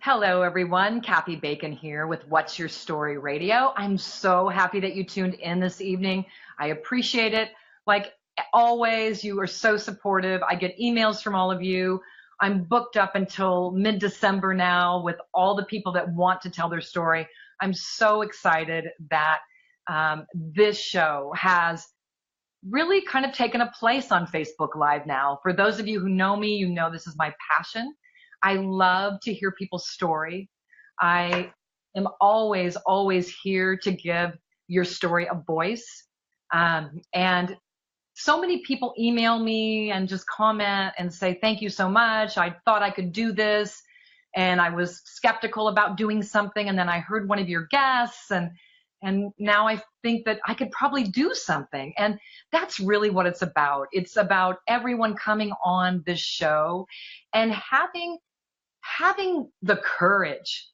Hello, everyone. Kathy Bacon here with What's Your Story Radio. I'm so happy that you tuned in this evening. I appreciate it. Like always, you are so supportive. I get emails from all of you. I'm booked up until mid-December now with all the people that want to tell their story. I'm so excited that this show has really kind of taken a place on Facebook Live now. For those of you who know me, you know this is my passion. I love to hear people's story. I am always here to give your story a voice. And so many people email me and just comment and say, thank you so much. I thought I could do this. And I was skeptical about doing something. And then I heard one of your guests and now I think that I could probably do something. And that's really what it's about. It's about everyone coming on this show and having the courage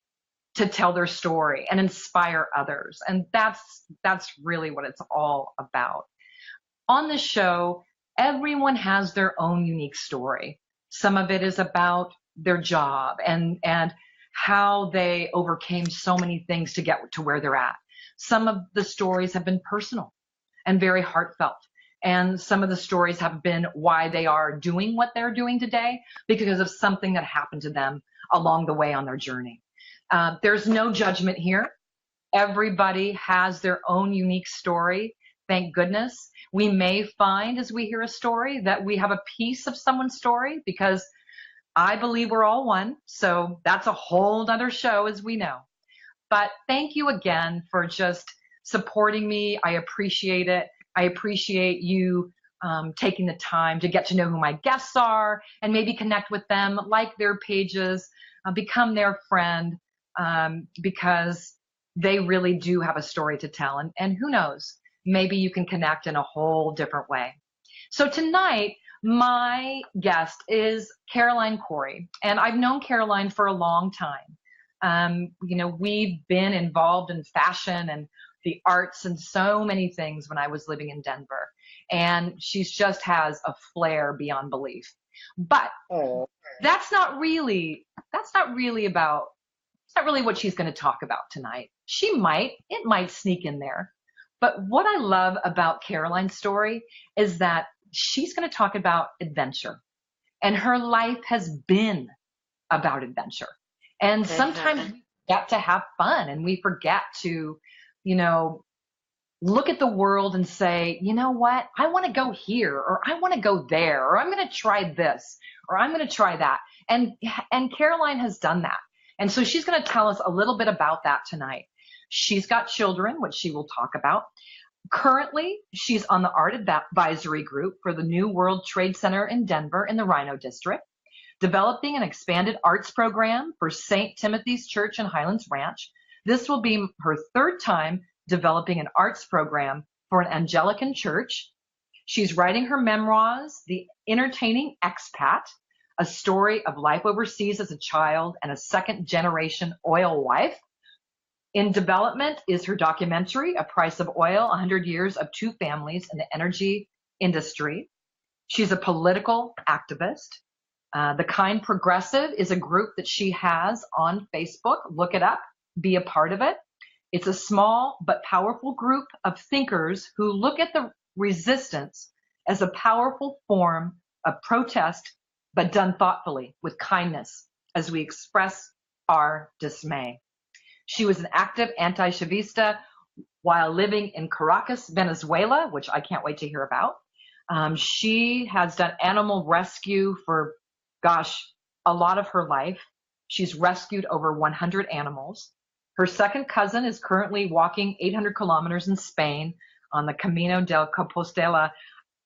to tell their story and inspire others. And that's really what it's all about. On the show, everyone has their own unique story. Some of it is about their job and how they overcame so many things to get to where they're at. Some of the stories have been personal and very heartfelt. And some of the stories have been why they are doing what they're doing today because of something that happened to them along the way on their journey. There's no judgment here. Everybody has their own unique story. Thank goodness. We may find as we hear a story that we have a piece of someone's story because I believe we're all one. So that's a whole other show, as we know. But thank you again for just supporting me. I appreciate it. I appreciate you taking the time to get to know who my guests are and maybe connect with them, like their pages, become their friend, because they really do have a story to tell. And who knows, maybe you can connect in a whole different way. So tonight, my guest is Caroline Corey, and I've known Caroline for a long time. We've been involved in fashion and the arts and so many things when I was living in Denver. And she just has a flair beyond belief. But that's not really what she's going to talk about tonight. It might sneak in there. But what I love about Caroline's story is that she's going to talk about adventure. And her life has been about adventure. And sometimes we forget to have fun and we forget to, look at the world and say, you know what, I want to go here or I want to go there or I'm going to try this or I'm going to try that. And Caroline has done that. And so she's going to tell us a little bit about that tonight. She's got children, which she will talk about. Currently, she's on the art advisory group for the New World Trade Center in Denver in the Rhino District, developing an expanded arts program for St. Timothy's Church in Highlands Ranch. This will be her third time developing an arts program for an Anglican church. She's writing her memoirs, The Entertaining Expat, a story of life overseas as a child and a second-generation oil wife. In development is her documentary, A Price of Oil, 100 Years of Two Families in the Energy Industry. She's a political activist. The Kind Progressive is a group that she has on Facebook. Look it up. Be a part of it. It's a small but powerful group of thinkers who look at the resistance as a powerful form of protest, but done thoughtfully with kindness as we express our dismay. She was an active anti-Chavista while living in Caracas, Venezuela, which I can't wait to hear about. She has done animal rescue for a lot of her life. She's rescued over 100 animals. Her second cousin is currently walking 800 kilometers in Spain on the Camino del Compostela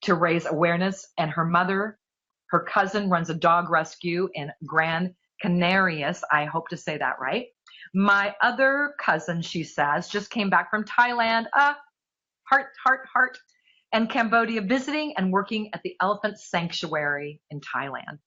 to raise awareness. And her cousin runs a dog rescue in Gran Canarias. I hope to say that right. My other cousin, she says, just came back from Thailand, heart, and Cambodia, visiting and working at the Elephant Sanctuary in Thailand.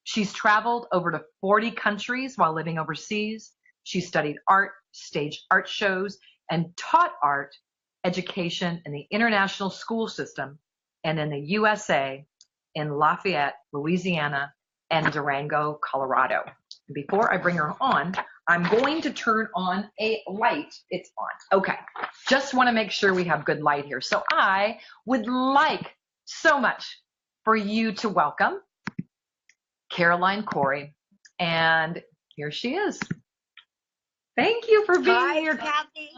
She's traveled over to 40 countries while living overseas. She studied art, staged art shows, and taught art education in the international school system and in the USA, in Lafayette, Louisiana, and Durango, Colorado. Before I bring her on, I'm going to turn on a light. It's on. Okay. Just want to make sure we have good light here. So I would like so much for you to welcome Caroline Corey. And here she is. Thank you for being here, Kathy.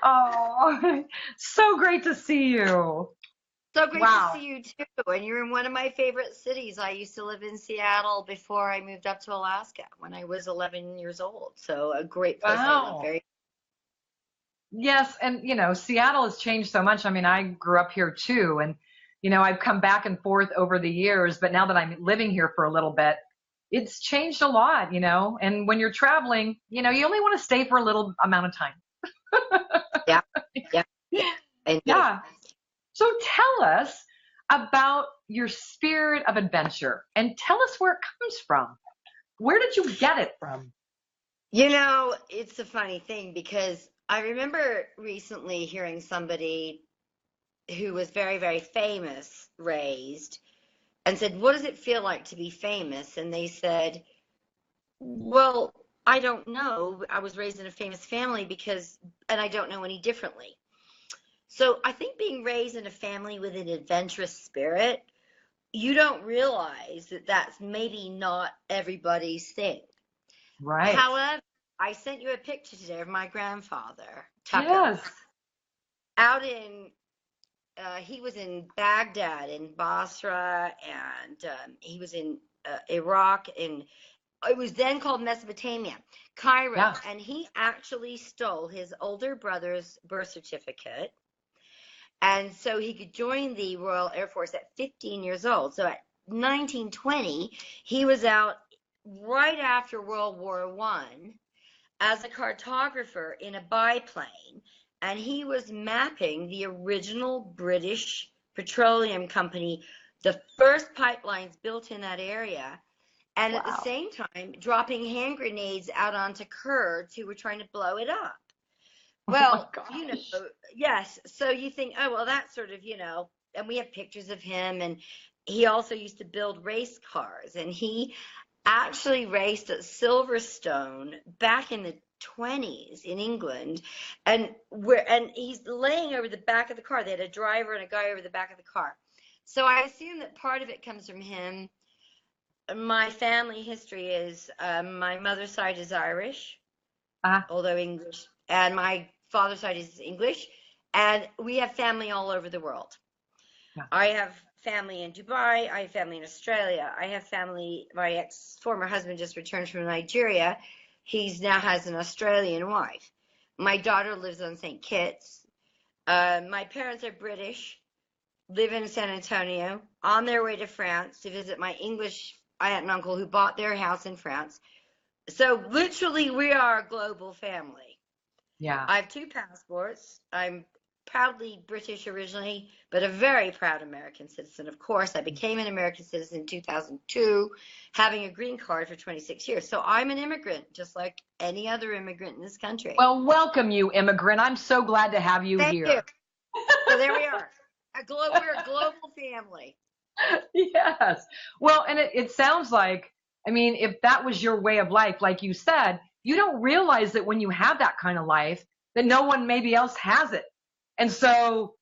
Oh, so great to see you. So great to see you too. And you're in one of my favorite cities. I used to live in Seattle before I moved up to Alaska when I was 11 years old. So a great place. I love very. Yes, and Seattle has changed so much. I mean, I grew up here too, and I've come back and forth over the years, but now that I'm living here for a little bit, it's changed a lot, and when you're traveling, you only want to stay for a little amount of time. Yeah. Yeah. So tell us about your spirit of adventure and tell us where it comes from. Where did you get it from? It's a funny thing because I remember recently hearing somebody who was very, very famous raised and said, what does it feel like to be famous? And they said, well, I don't know. I was raised in a famous family and I don't know any differently. So I think being raised in a family with an adventurous spirit, you don't realize that that's maybe not everybody's thing. Right. However, I sent you a picture today of my grandfather, Tucker. Yes. Out in, he was in Baghdad, in Basra, and he was in Iraq, and it was then called Mesopotamia, Cairo. Yeah. And he actually stole his older brother's birth certificate. And so he could join the Royal Air Force at 15 years old. So at 1920, he was out right after World War I as a cartographer in a biplane, and he was mapping the original British Petroleum Company, the first pipelines built in that area, and at the same time dropping hand grenades out onto Kurds who were trying to blow it up. Well, yes. So you think, oh, well, that's sort of, and we have pictures of him. And he also used to build race cars. And he actually raced at Silverstone back in the 20s in England. And he's laying over the back of the car. They had a driver and a guy over the back of the car. So I assume that part of it comes from him. My family history is my mother's side is Irish, although English, and my father's side is English, and we have family all over the world. Yeah. I have family in Dubai. I have family in Australia. I have family. My former husband just returned from Nigeria. He now has an Australian wife. My daughter lives on St. Kitts. My parents are British, live in San Antonio, on their way to France to visit my English aunt and uncle who bought their house in France. So literally, we are a global family. Yeah. I have 2 passports. I'm proudly British originally, but a very proud American citizen. Of course, I became an American citizen in 2002, having a green card for 26 years. So I'm an immigrant, just like any other immigrant in this country. Well, welcome you, immigrant. I'm so glad to have you here. Thank you. So there we are. We're a global family. Yes. Well, and it sounds like, I mean, if that was your way of life, like you said, you don't realize that when you have that kind of life, that no one maybe else has it. And so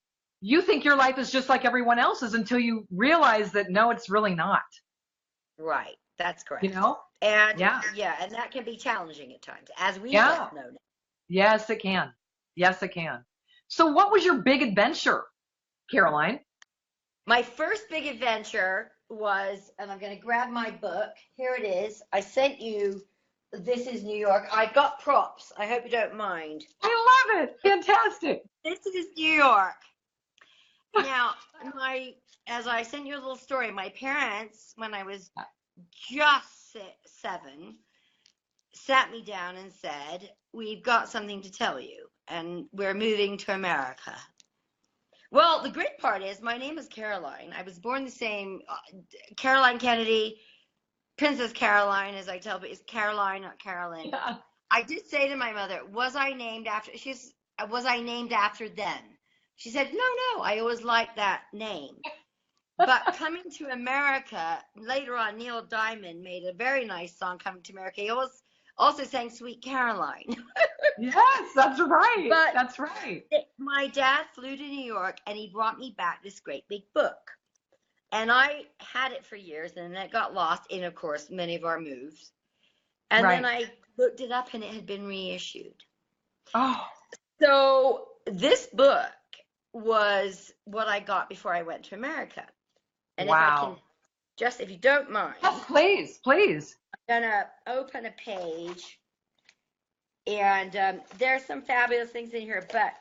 you think your life is just like everyone else's until you realize that, no, it's really not. Right. That's correct. And and that can be challenging at times, as we both know. Yes, it can. Yes, it can. So what was your big adventure, Caroline? My first big adventure was, and I'm going to grab my book. Here it is. I sent you. This is New York. I got props. I hope you don't mind. I love it. Fantastic. This is New York. Now, as I sent you a little story, my parents, when I was just 7, sat me down and said, we've got something to tell you, and we're moving to America. Well, the great part is my name is Caroline. I was born the same, Caroline Kennedy, Princess Caroline, as I tell, but it's Caroline, not Carolyn. Yeah. I did say to my mother, was I named after them? She said, no, I always liked that name. But Coming to America, later on, Neil Diamond made a very nice song, Coming to America. He also sang Sweet Caroline. Yes, that's right. But That's right. my dad flew to New York and he brought me back this great big book. And I had it for years and then it got lost in, of course, many of our moves. And then Right. I looked it up and it had been reissued. Oh, So this book was what I got before I went to America. And if I can wow. just, if you don't mind, Yes, please, please. I'm gonna open a page, and there's some fabulous things in here, but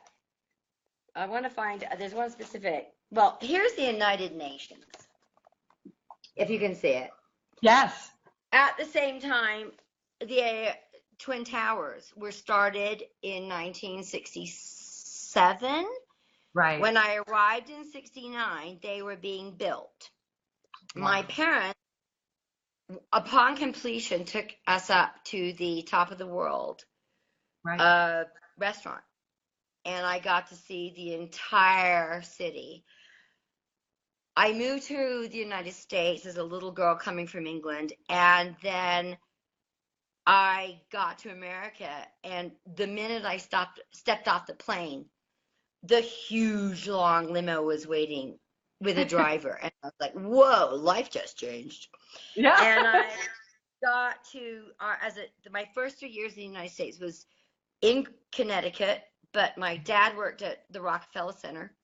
I want to find, there's one specific. Well, here's the United Nations, if you can see it. Yes. At the same time, the Twin Towers were started in 1967. Right. When I arrived in 69, they were being built. Wow. My parents, upon completion, took us up to the top of the world Right. restaurant, and I got to see the entire city. I moved to the United States as a little girl coming from England, and then I got to America, and the minute I stepped off the plane, the huge long limo was waiting with a driver, and I was like, whoa, life just changed. Yeah. And I got to my first 3 years in the United States was in Connecticut, but my dad worked at the Rockefeller Center.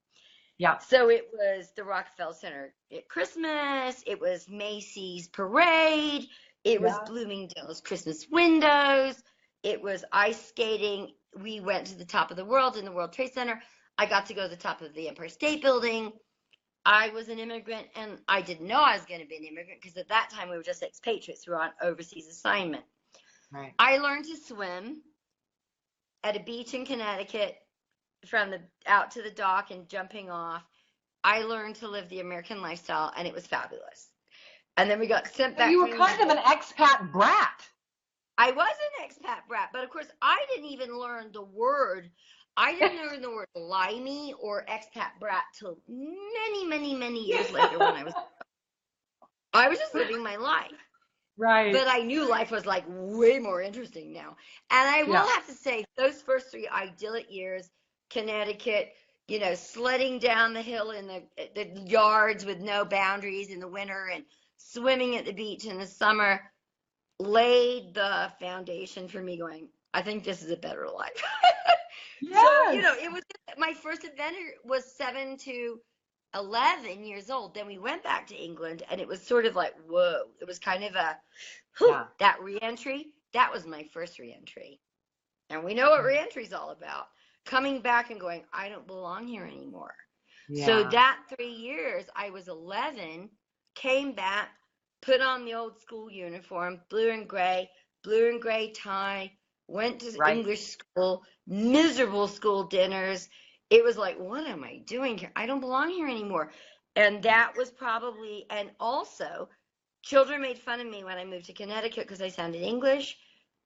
Yeah. So it was the Rockefeller Center at Christmas, it was Macy's Parade, it was Bloomingdale's Christmas windows, it was ice skating. We went to the top of the world in the World Trade Center. I got to go to the top of the Empire State Building. I was an immigrant, and I didn't know I was going to be an immigrant because at that time we were just expatriates who were on overseas assignment. Right. I learned to swim at a beach in Connecticut from out to the dock and jumping off. I learned to live the American lifestyle, and it was fabulous. And then we got sent back. You were kind of an expat brat. I was an expat brat, but of course I didn't even learn the word. I didn't learn the word limey or expat brat till many, many, many years later when I was just living my life. Right. But I knew life was like way more interesting now. And I will have to say, those first 3 idyllic years, Connecticut, sledding down the hill in the yards with no boundaries in the winter and swimming at the beach in the summer, laid the foundation for me going, I think this is a better life. Yes. So, it was, my first adventure was 7 to 11 years old. Then we went back to England, and it was sort of like, whoa. It was kind of that reentry. That was my first reentry. And we know what reentry is all about. Coming back and going, I don't belong here anymore. Yeah. So that 3 years, I was 11, came back, put on the old school uniform, blue and gray tie, went to English school, miserable school dinners. It was like, what am I doing here? I don't belong here anymore. And that was probably, and also, children made fun of me when I moved to Connecticut because I sounded English.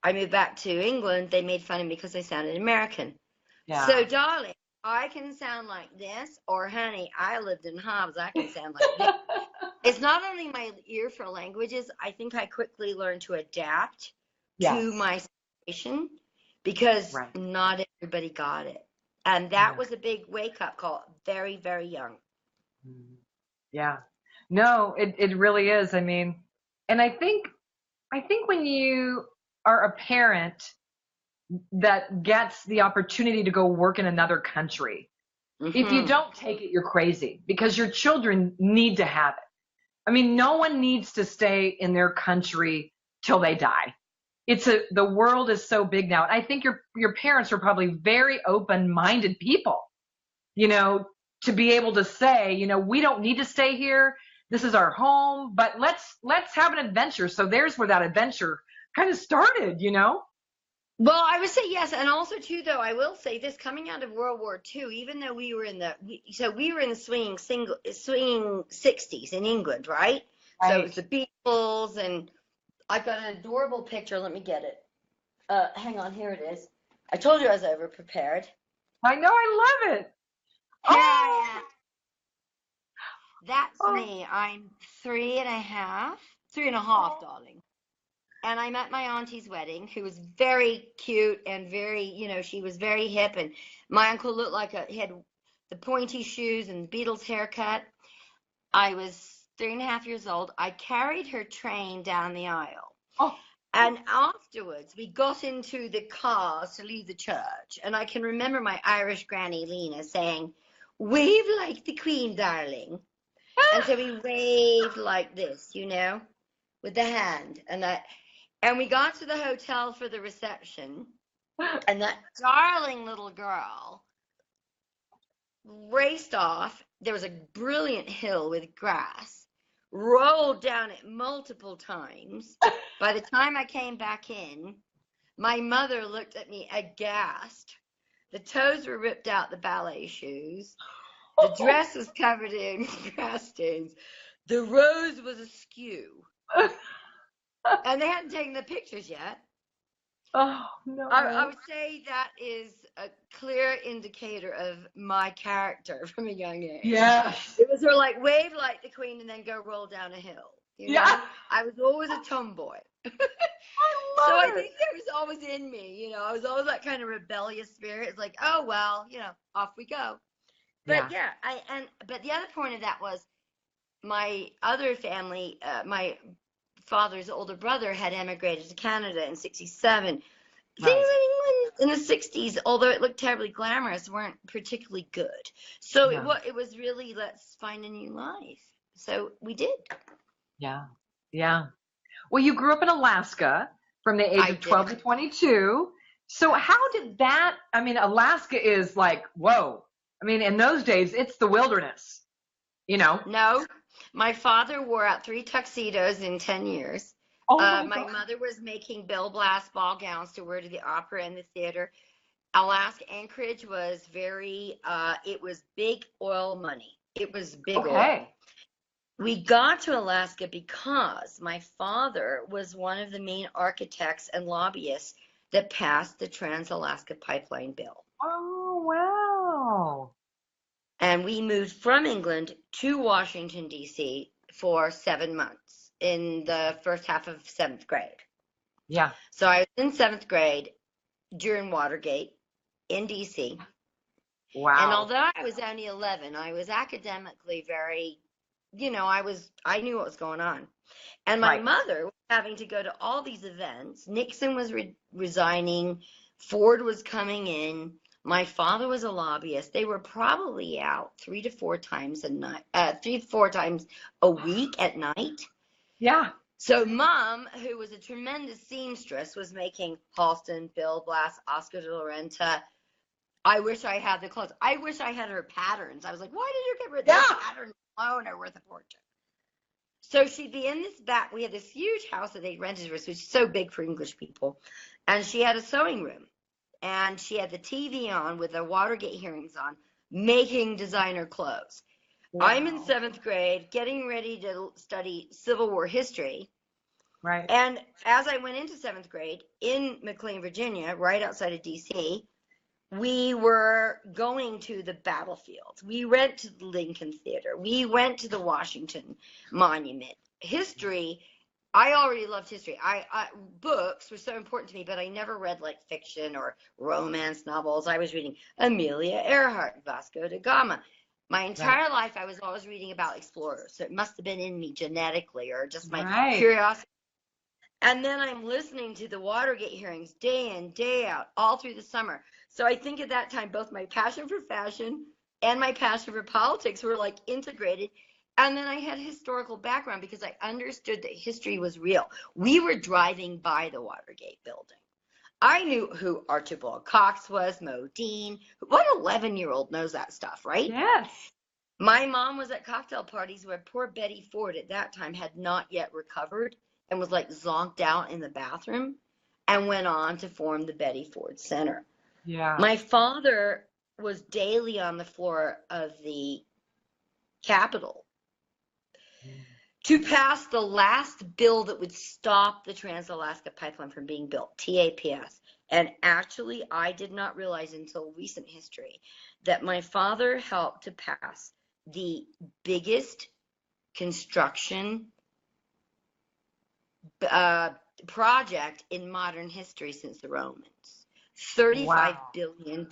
I moved back to England. They made fun of me because I sounded American. Yeah. So, darling, I can sound like this, or honey, I lived in Hobbs. I can sound like this. It's not only my ear for languages. I think I quickly learned to adapt to my situation because not everybody got it. And that was a big wake-up call, very, very young. Yeah. No, it really is. I mean, and I think when you are a parent that gets the opportunity to go work in another country, if you don't take it, you're crazy because your children need to have it. I mean, no one needs to stay in their country till they die. The world is so big now. And I think your parents are probably very open-minded people, to be able to say, we don't need to stay here. This is our home, but let's have an adventure. So there's where that adventure kind of started, Well, I would say yes, and also too, though I will say this: coming out of World War II, even though we were in the swinging 60s in England, right? So it was the Beatles, and I've got an adorable picture. Let me get it. Hang on, here it is. I told you I was over prepared. I know, I love it. That's Oh, me. I'm 3.5, 3.5, darling. And I'm at my auntie's wedding, who was very cute and very, she was very hip. And my uncle looked like he had the pointy shoes and Beatles haircut. I was 3.5 years old. I carried her train down the aisle. oh, And afterwards, we got into the cars to leave the church. And I can remember my Irish granny Lena saying, "Wave like the Queen, darling." And so we waved like this, with the hand. And we got to the hotel for the reception. And that darling little girl raced off. There was a brilliant hill with grass, rolled down it multiple times. By the time I came back in, my mother looked at me aghast. The toes were ripped out the ballet shoes. The dress was covered in grass stains. The rose was askew. And they hadn't taken the pictures yet. oh no. I would say that is a clear indicator of my character from a young age. Yes. It was sort of like wave like the Queen and then go roll down a hill. Yeah. I was always a tomboy. I So love I it. think that was always in me. I was always that kind of rebellious spirit. It's like, oh well, off we go. But Yeah. but the other point of that was my other family, my father's older brother had emigrated to Canada in '67. Things Right. in England in the '60s, although it looked terribly glamorous, weren't particularly good. So Yeah. it was really, let's find a new life. So we did. Yeah. Yeah. Well, you grew up in Alaska from the age I of 12 to did. 22. So how did that, I mean, Alaska is like, whoa. I mean, in those days, it's the wilderness, you know? No, my father wore out 3 tuxedos in 10 years. Oh my My God. mother was making Bill Blass ball gowns to wear to the opera and the theater. Alaska Anchorage was it was big oil money. It was big oil. Okay. We got to Alaska because my father was one of the main architects and lobbyists that passed the Trans-Alaska Pipeline Bill. Oh, wow. And we moved from England to Washington, D.C. for 7 months in the first half of 7th grade. Yeah. So I was in 7th grade during Watergate in D.C. And Wow. although I was only 11, I was academically very, I knew what was going on. And my Right. mother was having to go to all these events. Nixon was resigning. Ford was coming in. My father was a lobbyist. They were probably out 3 to 4 times a night, 3 to 4 times a week at night. Yeah. So Mom, who was a tremendous seamstress, was making Halston, Bill Blass, Oscar de la Renta. I wish I had the clothes. I wish I had her patterns. I was like, why did you get rid of those patterns alone are worth a fortune? So she'd be in this back. We had this huge house that they rented for us, which is so big for English people. And she had a sewing room. And she had the TV on with the Watergate hearings on, making designer clothes. Wow. I'm in 7th grade, getting ready to study Civil War history. Right. And as I went into 7th grade in McLean, Virginia, right outside of D.C., we were going to the battlefields. We went to the Lincoln Theater. We went to the Washington Monument. History, I already loved history. Books were so important to me, but I never read like fiction or romance novels. I was reading Amelia Earhart, Vasco da Gama. My entire life, I was always reading about explorers. So it must have been in me genetically or just my curiosity. And then I'm listening to the Watergate hearings day in, day out, all through the summer. So I think at that time, both my passion for fashion and my passion for politics were like integrated. And then I had historical background because I understood that history was real. We were driving by the Watergate building. I knew who Archibald Cox was, Modine. What 11-year-old knows that stuff, right? Yes. My mom was at cocktail parties where poor Betty Ford at that time had not yet recovered and was like zonked out in the bathroom and went on to form the Betty Ford Center. Yeah. My father was daily on the floor of the Capitol to pass the last bill that would stop the Trans-Alaska Pipeline from being built, TAPS. And actually, I did not realize until recent history that my father helped to pass the biggest construction project in modern history since the Romans. $35 billion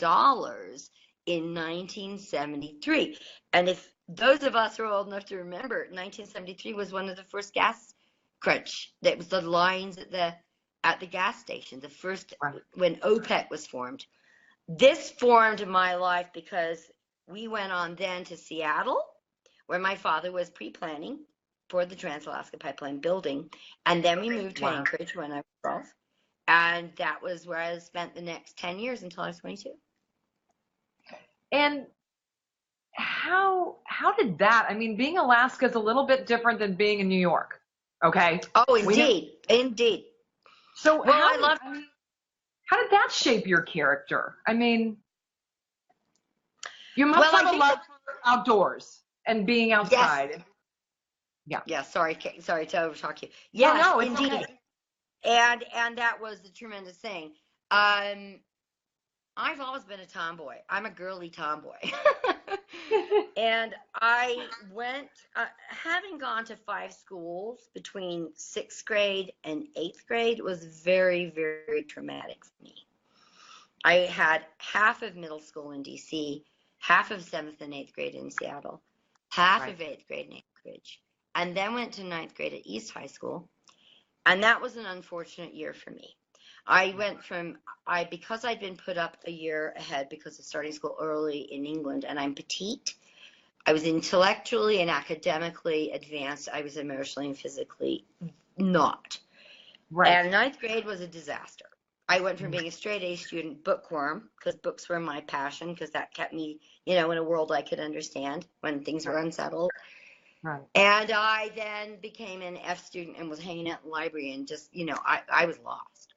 in 1973. And if those of us who are old enough to remember, 1973 was one of the first gas crunch. That was the lines at the gas station, the first when OPEC was formed. This formed my life because we went on then to Seattle, where my father was pre-planning for the Trans-Alaska Pipeline building. And then we moved to Anchorage when I was 12. And that was where I spent the next 10 years until I was 22. And how did that, I mean, being Alaska is a little bit different than being in New York. Okay. Oh, indeed. Indeed. So how did that shape your character? I mean, you must have a love for outdoors and being outside. Yes. Yeah. Sorry to overtalk you. Yes, no, indeed. Okay. And that was the tremendous thing. I've always been a tomboy. I'm a girly tomboy. And I went, having gone to 5 schools between 6th grade and 8th grade was very, very traumatic for me. I had half of middle school in DC, half of 7th and 8th grade in Seattle, half of 8th grade in Anchorage, and then went to 9th grade at East High School. And that was an unfortunate year for me. I went from, because I'd been put up a year ahead because of starting school early in England, and I'm petite, I was intellectually and academically advanced. I was emotionally and physically not. Right. And 9th grade was a disaster. I went from being a straight A student, bookworm, because books were my passion, because that kept me, in a world I could understand when things were unsettled. Right. And I then became an F student and was hanging out in the library and just, I was lost.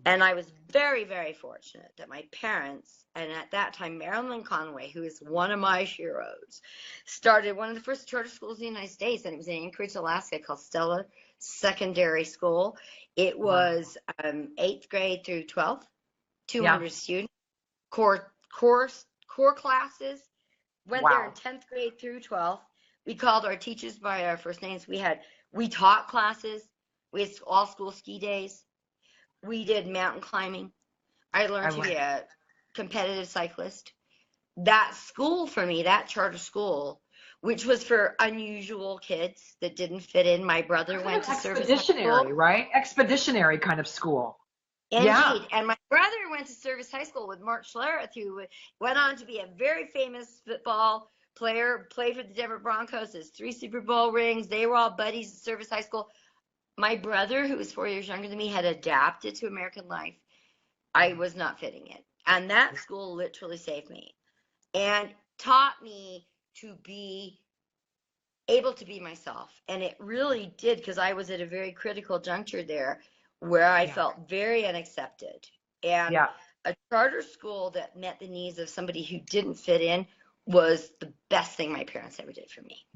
And I was very, very fortunate that my parents, and at that time, Marilyn Conway, who is one of my heroes, started one of the first charter schools in the United States, and it was in Anchorage, Alaska, called Stella Secondary School. It was 8th grade through 12th, 200 students, core classes, went there in 10th grade through 12th. We called our teachers by our first names. We taught classes. We had all school ski days. We did mountain climbing. I learned to be a competitive cyclist. That school for me, that charter school, which was for unusual kids that didn't fit in. My brother went to service high school. Expeditionary, right? Expeditionary kind of school. Indeed. Yeah. And my brother went to service high school with Mark Schlereth, who went on to be a very famous football player, played for the Denver Broncos, has 3 Super Bowl rings. They were all buddies at service high school. My brother, who was 4 years younger than me, had adapted to American life. I was not fitting in. And that school literally saved me and taught me to be able to be myself. And it really did, because I was at a very critical juncture there where I felt very unaccepted. And a charter school that met the needs of somebody who didn't fit in was the best thing my parents ever did for me.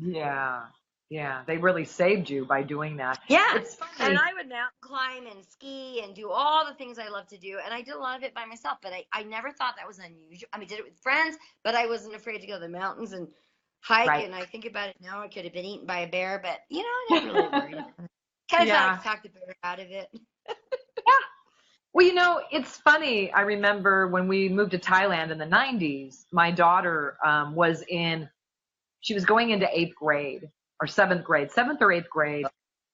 Yeah, they really saved you by doing that. Yeah, and I would mountain climb and ski and do all the things I love to do, and I did a lot of it by myself, but I never thought that was unusual. I mean, did it with friends, but I wasn't afraid to go to the mountains and hike, and I think about it now, I could have been eaten by a bear, but, I never really worried about it. Kind of thought I talked the bear out of it. Well, it's funny. I remember when we moved to Thailand in the 90s, my daughter she was going into 8th grade or 7th or 8th grade.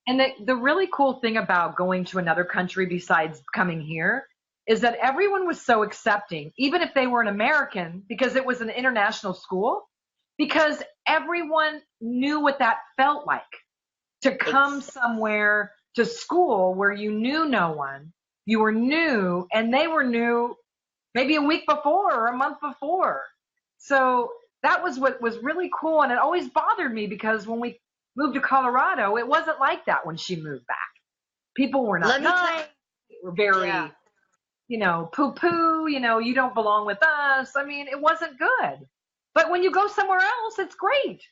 And the really cool thing about going to another country besides coming here is that everyone was so accepting, even if they were an American, because it was an international school, because everyone knew what that felt like to come somewhere to school where you knew no one. You were new, and they were new maybe a week before or a month before. So that was what was really cool, and it always bothered me because when we moved to Colorado, it wasn't like that when she moved back. People were not nice. They were very, poo-poo, you don't belong with us. I mean, it wasn't good. But when you go somewhere else, it's great.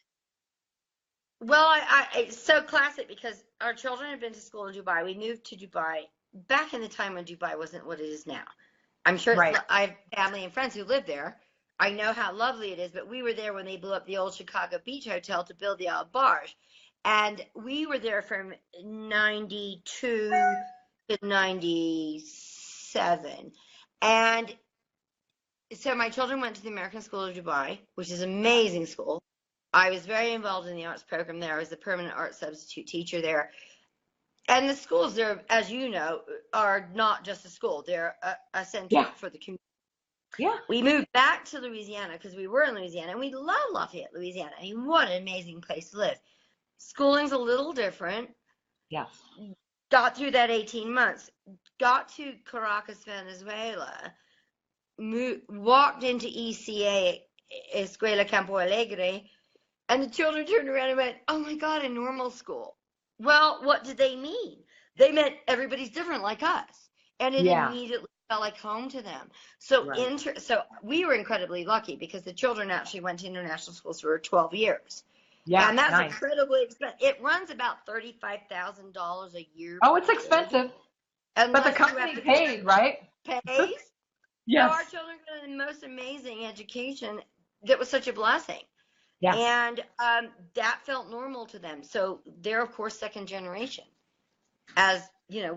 Well, it's so classic because our children have been to school in Dubai. We moved to Dubai back in the time when Dubai wasn't what it is now. I'm sure I have family and friends who live there. I know how lovely it is, but we were there when they blew up the old Chicago Beach Hotel to build the Al Barge. And we were there from 92 to 97. And so my children went to the American School of Dubai, which is an amazing school. I was very involved in the arts program there. I was the permanent art substitute teacher there. And the schools there, as you know, are not just a school. They're a center Yeah. for the community. Yeah. We moved back to Louisiana because we were in Louisiana, and we love Lafayette, Louisiana. I mean, what an amazing place to live. Schooling's a little different. Yes. Got through that 18 months. Got to Caracas, Venezuela. Walked into ECA, Escuela Campo Alegre, and the children turned around and went, "Oh my God, a normal school." Well, what did they mean? They meant everybody's different like us. And it Yeah. immediately felt like home to them. So Right. so we were incredibly lucky because the children actually went to international schools for 12 years. Yeah. And that's Nice. incredibly expensive. It runs about $35,000 a year. Oh, it's expensive. But the company paid, right? Pays. Yes. So our children got the most amazing education. That was such a blessing. Yeah. And that felt normal to them. So they're, of course, second generation. As you know,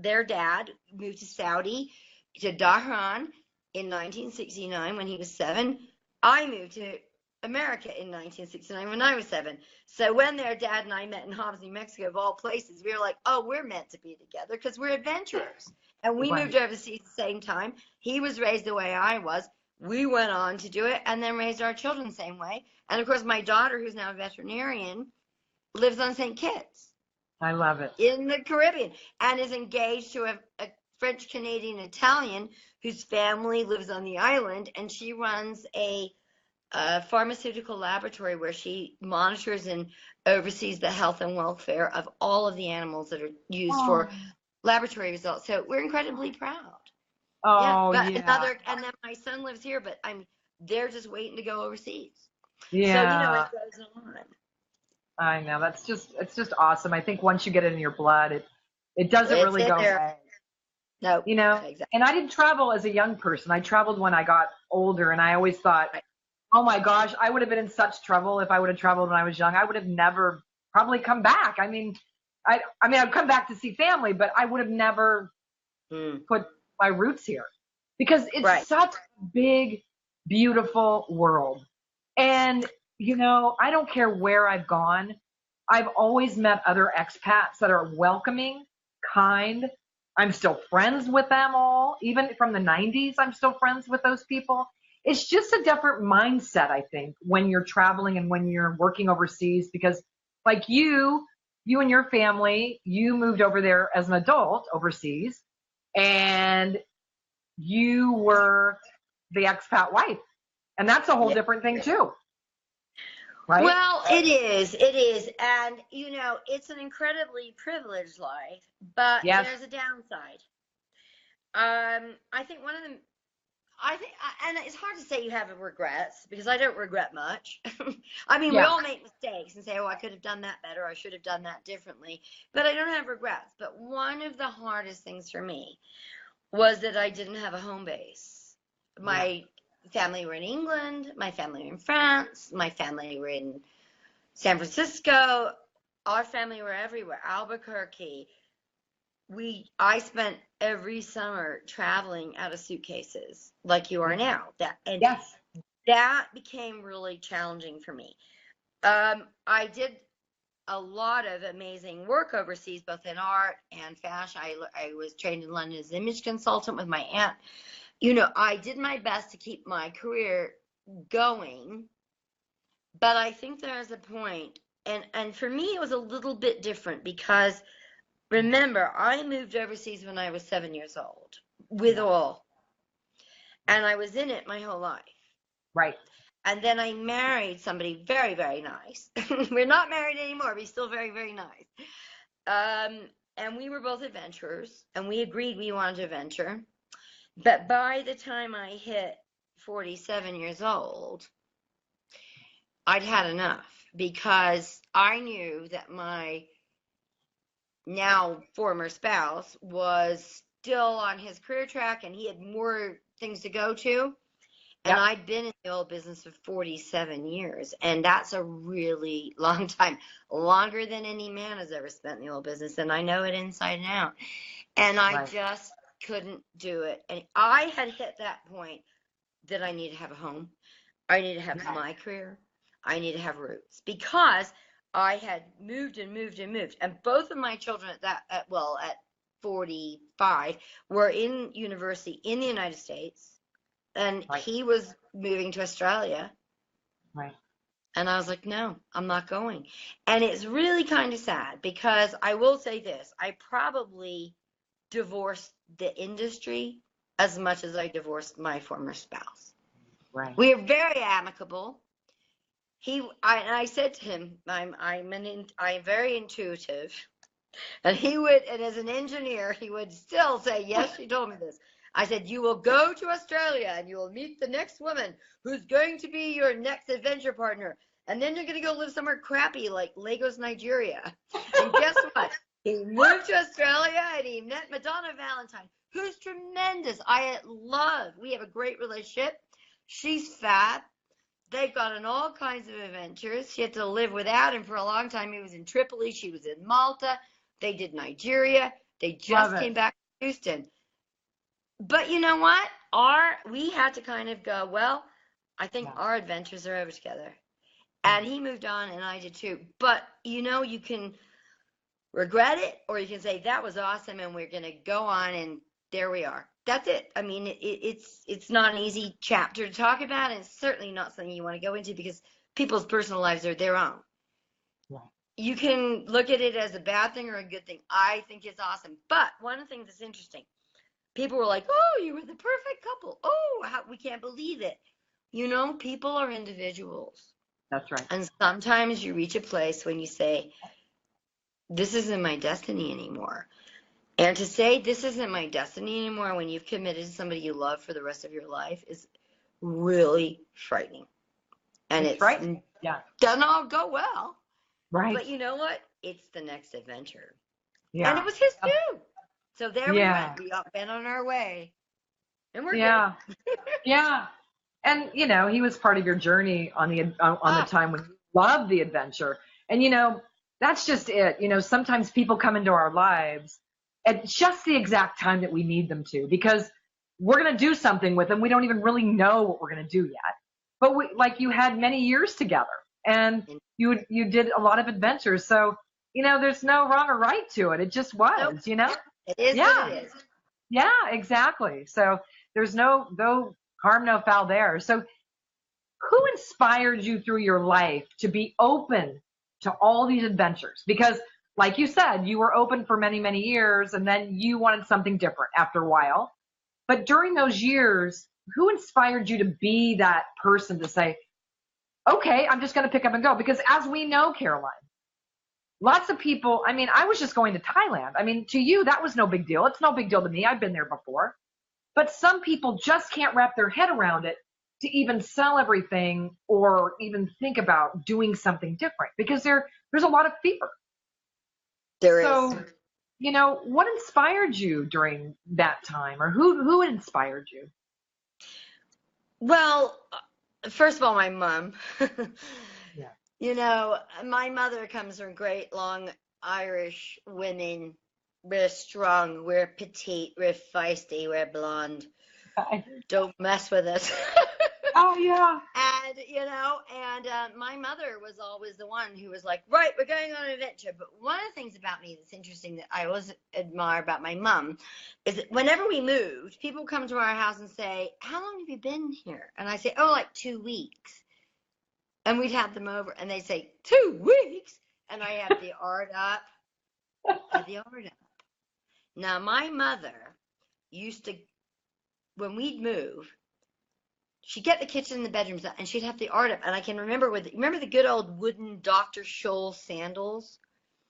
their dad moved to Saudi, to Dhahran in 1969 when he was 7. I moved to America in 1969 when I was 7. So when their dad and I met in Hobbs, New Mexico, of all places, we were like, oh, we're meant to be together because we're adventurers. And we moved overseas at the same time. He was raised the way I was. We went on to do it and then raised our children the same way. And of course, my daughter, who's now a veterinarian, lives on St. Kitts. I love it. In the Caribbean, and is engaged to a French Canadian Italian whose family lives on the island, and she runs a pharmaceutical laboratory where she monitors and oversees the health and welfare of all of the animals that are used for laboratory results. So we're incredibly proud. Oh, yeah. yeah. And then my son lives here, but they're just waiting to go overseas. Yeah. So it goes on. I know. It's just awesome. I think once you get it in your blood, it doesn't really go away. No. Exactly. And I didn't travel as a young person. I traveled when I got older, and I always thought, oh my gosh, I would have been in such trouble if I would have traveled when I was young. I would have never probably come back. I'd come back to see family, but I would have never put my roots here because it's such a big, beautiful world. And, I don't care where I've gone. I've always met other expats that are welcoming, kind. I'm still friends with them all. Even from the 90s, I'm still friends with those people. It's just a different mindset, I think, when you're traveling and when you're working overseas, because like you and your family, you moved over there as an adult overseas, and you were the expat wife. And that's a whole different thing too. Right? Well, it is. And, it's an incredibly privileged life, but there's a downside. I think and it's hard to say you have regrets because I don't regret much. We all make mistakes and say, oh, I could have done that better. I should have done that differently. But I don't have regrets. But one of the hardest things for me was that I didn't have a home base. My family were in England. My family were in France. My family were in San Francisco. Our family were everywhere. Albuquerque. I spent every summer traveling out of suitcases like you are now. That became really challenging for me. I did a lot of amazing work overseas, both in art and fashion. I was trained in London as an image consultant with my aunt. I did my best to keep my career going, but I think there's a point, and for me it was a little bit different because remember, I moved overseas when I was 7 years old with all, and I was in it my whole life. Right. And then I married somebody very, very nice. We're not married anymore, but he's still very, very nice. And we were both adventurers, and we agreed we wanted to adventure. But by the time I hit 47 years old, I'd had enough because I knew that my now former spouse was still on his career track and he had more things to go to. And I'd been in the oil business for 47 years, and that's a really long time, longer than any man has ever spent in the oil business, and I know it inside and out. And I just couldn't do it. And I had hit that point that I need to have a home. I need to have my career. I need to have roots, because I had moved and moved and moved. And both of my children at 45 were in university in the United States. And he was moving to Australia. Right. And I was like, no, I'm not going. And it's really kind of sad, because I will say this, I probably divorced the industry as much as I divorced my former spouse. Right. We are very amicable. I said to him, I'm very intuitive. And and as an engineer, he would still say, yes, she told me this. I said, you will go to Australia and you will meet the next woman who's going to be your next adventure partner. And then you're going to go live somewhere crappy like Lagos, Nigeria. And guess what? He moved to Australia and he met Madonna Valentine, who's tremendous. We have a great relationship. She's fab. They've gone on all kinds of adventures. She had to live without him for a long time. He was in Tripoli. She was in Malta. They did Nigeria. They just came back to Houston. But you know what? We had to kind of go, well, I think our adventures are over together. And he moved on and I did too. But you can regret it, or you can say that was awesome and we're going to go on, and there we are. That's it. I mean, it's not an easy chapter to talk about, and it's certainly not something you want to go into, because people's personal lives are their own. Right. You can look at it as a bad thing or a good thing. I think it's awesome. But one of the things that's interesting, people were like, oh, you were the perfect couple. Oh, we can't believe it. People are individuals. That's right. And sometimes you reach a place when you say, this isn't my destiny anymore. And to say this isn't my destiny anymore when you've committed to somebody you love for the rest of your life is really frightening. And it's frightening. Yeah. Doesn't all go well. Right. But you know what? It's the next adventure. Yeah. And it was his too. So there we went. We went on our way. And we're good. Yeah. And he was part of your journey on the time when you loved the adventure. And that's just it. Sometimes people come into our lives at just the exact time that we need them to, because we're going to do something with them. We don't even really know what we're going to do yet. But you had many years together, and you did a lot of adventures. So, there's no wrong or right to it. It just was, It is what it is. Yeah, exactly. So there's no harm, no foul there. So who inspired you through your life to be open to all these adventures? Because like you said, you were open for many, many years, and then you wanted something different after a while. But during those years, who inspired you to be that person to say, okay, I'm just going to pick up and go? Because as we know, Caroline, lots of people, I was just going to Thailand. To you, that was no big deal. It's no big deal to me. I've been there before. But some people just can't wrap their head around it to even sell everything or even think about doing something different, because there's a lot of fear. There is. So, what inspired you during that time, or who inspired you? Well, first of all, my mom. Yeah. My mother comes from great, long Irish women. We're strong, we're petite, we're feisty, we're blonde. Don't mess with us. Oh, yeah. And my mother was always the one who was like, right, we're going on an adventure. But one of the things about me that's interesting that I always admire about my mom is that whenever we moved, people come to our house and say, how long have you been here? And I say, oh, like 2 weeks. And we'd have them over and they say, 2 weeks? And I have the art up. Now, my mother used to, when we'd move, she'd get the kitchen and the bedrooms up, and she'd have the art up. And I can remember remember the good old wooden Dr. Scholl sandals?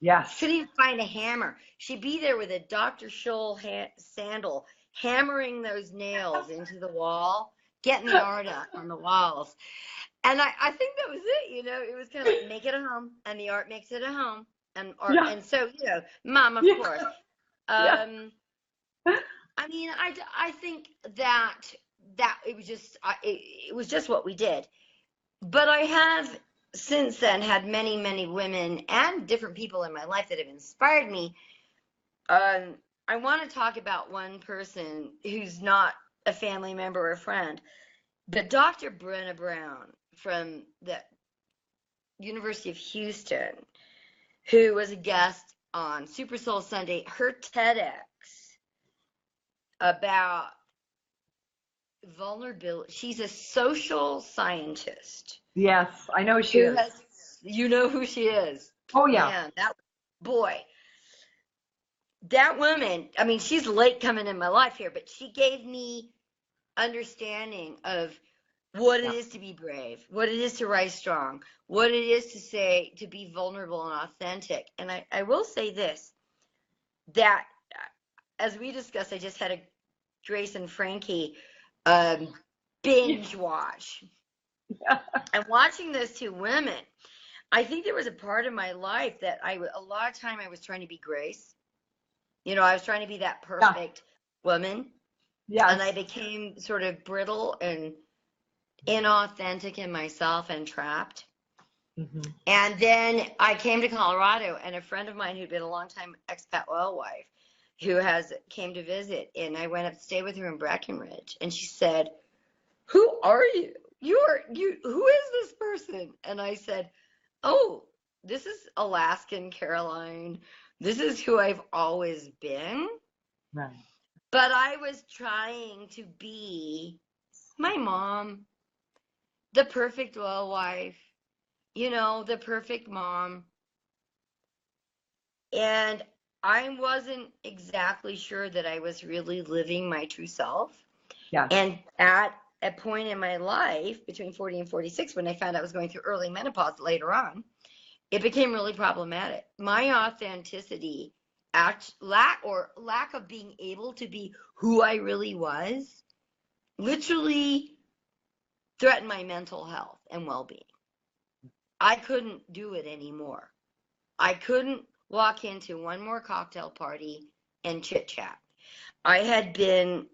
Yes. She couldn't even find a hammer. She'd be there with a Dr. Scholl sandal, hammering those nails into the wall, getting the art up on the walls. And I think that was it, it was kind of like, make it a home, and the art makes it a home. And art, and so, Mom, of course. I think that that it was just what we did. But I have since then had many, many women and different people in my life that have inspired me. I want to talk about one person who's not a family member or a friend, but Dr. Brenna Brown from the University of Houston, who was a guest on Super Soul Sunday, her TEDx about vulnerability. She's a social scientist. Yes, I know she is. You know who she is. Oh, yeah. Man, that woman, I mean, she's late coming in my life here, but she gave me understanding of what it is to be brave, what it is to rise strong, what it is to say, to be vulnerable and authentic. And I will say this, that as we discussed, I just had a Grace and Frankie binge watch. And watching those two women, I think there was a part of my life that a lot of time I was trying to be Grace. You know, I was trying to be that perfect woman. Yeah. And I became sort of brittle and inauthentic in myself and trapped. Mm-hmm. And then I came to Colorado, and a friend of mine who'd been a long time expat oil wife who came to visit, and I went up to stay with her in Breckenridge, and she said, "Who are you? Who is this person?" And I said, "Oh, this is Alaskan Caroline. This is who I've always been." Right. But I was trying to be my mom, the perfect oil wife, you know, the perfect mom. And I wasn't exactly sure that I was really living my true self. Yeah. And at a point in my life, between 40 and 46, when I found I was going through early menopause later on, it became really problematic. My authenticity, lack of being able to be who I really was, literally threatened my mental health and well-being. I couldn't do it anymore. I couldn't walk into one more cocktail party and chit-chat. I had been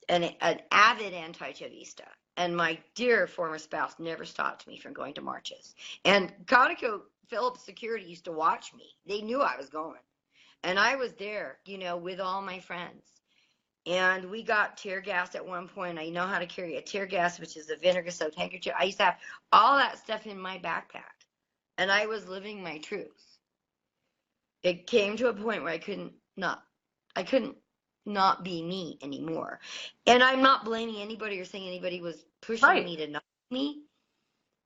an avid anti-Chavista, and my dear former spouse never stopped me from going to marches. And ConocoPhillips security used to watch me. They knew I was going. And I was there, you know, with all my friends. And we got tear gas at one point. I know how to carry a tear gas, which is a vinegar-soaked handkerchief. I used to have all that stuff in my backpack. And I was living my truth. It came to a point where I couldn't not be me anymore. And I'm not blaming anybody or saying anybody was pushing me to not be me.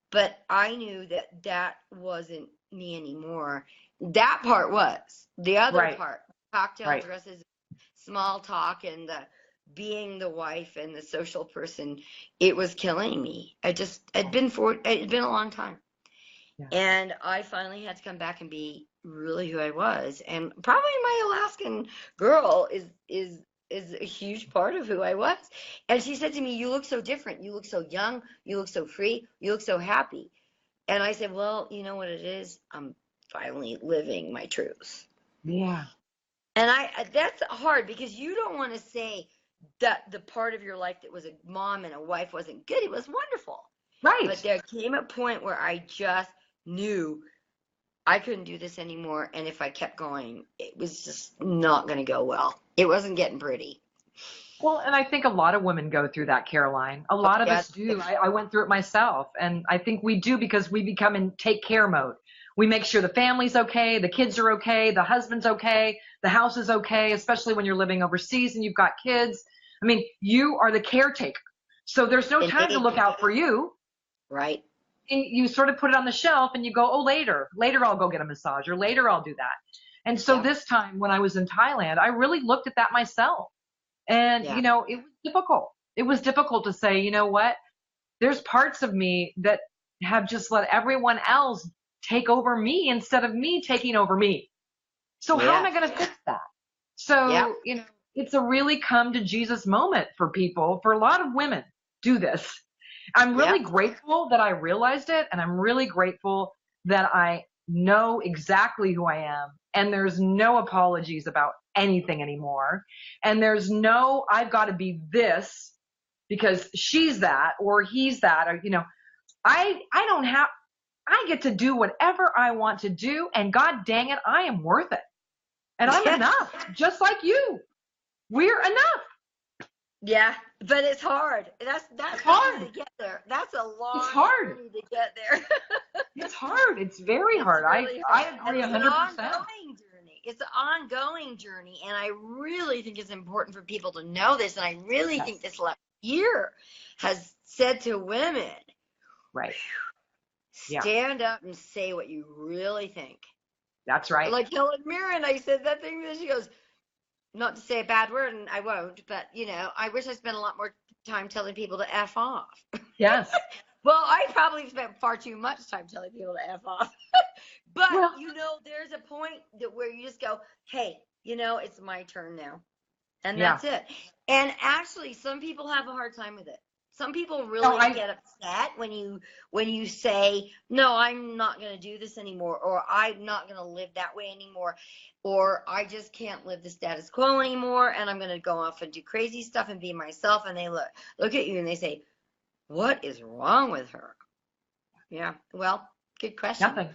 But I knew that wasn't me anymore. That part was. The other part, cocktail dresses, small talk, and the being the wife and the social person, it was killing me. It'd been a long time. Yeah. And I finally had to come back and be really who I was. And probably my Alaskan girl is a huge part of who I was. And she said to me, "You look so different. You look so young. You look so free. You look so happy." And I said, "Well, you know what it is? I'm finally living my truth." Yeah. And that's hard, because you don't want to say that the part of your life that was a mom and a wife wasn't good. It was wonderful. Right. But there came a point where I just knew I couldn't do this anymore. And if I kept going, it was just not going to go well. It wasn't getting pretty. Well, and I think a lot of women go through that, Caroline. A lot of us do. I went through it myself. And I think we do, because we become in take care mode. We make sure the family's okay, the kids are okay, the husband's okay, the house is okay, especially when you're living overseas and you've got kids. I mean, you are the caretaker. So there's no time to look out for you. Right. And you sort of put it on the shelf and you go, "Oh, later I'll go get a massage, or later I'll do that." And so this time when I was in Thailand, I really looked at that myself. And, you know, it was difficult. It was difficult to say, you know what, there's parts of me that have just let everyone else take over me instead of me taking over me. So how am I going to fix that? So, you know, it's a really come to Jesus moment for people. For a lot of women do this. I'm really grateful that I realized it. And I'm really grateful that I know exactly who I am. And there's no apologies about anything anymore. And there's no, I've got to be this because she's that or he's that, or, I don't have, I get to do whatever I want to do. And God dang it, I am worth it. And I'm enough, just like you. We're enough. Yeah, but it's hard. That's hard to get there. That's a long journey to get there. It's hard. It's very hard. Really I hard. agree 100%. It's an ongoing journey. It's an ongoing journey, and I really think it's important for people to know this. And I really think this last year has said to women, right, stand up and say what you really think. That's right. Like Helen Mirren, I said that thing that she goes, not to say a bad word, and I won't, but, I wish I spent a lot more time telling people to F off. Yes. Well, I probably spent far too much time telling people to F off. But, there's a point where you just go, hey, it's my turn now. And that's it. And actually, some people have a hard time with it. Some people really get upset when you say, no, I'm not going to do this anymore, or I'm not going to live that way anymore, or I just can't live the status quo anymore, and I'm going to go off and do crazy stuff and be myself. And they look at you and they say, what is wrong with her? Yeah, well, good question. Nothing.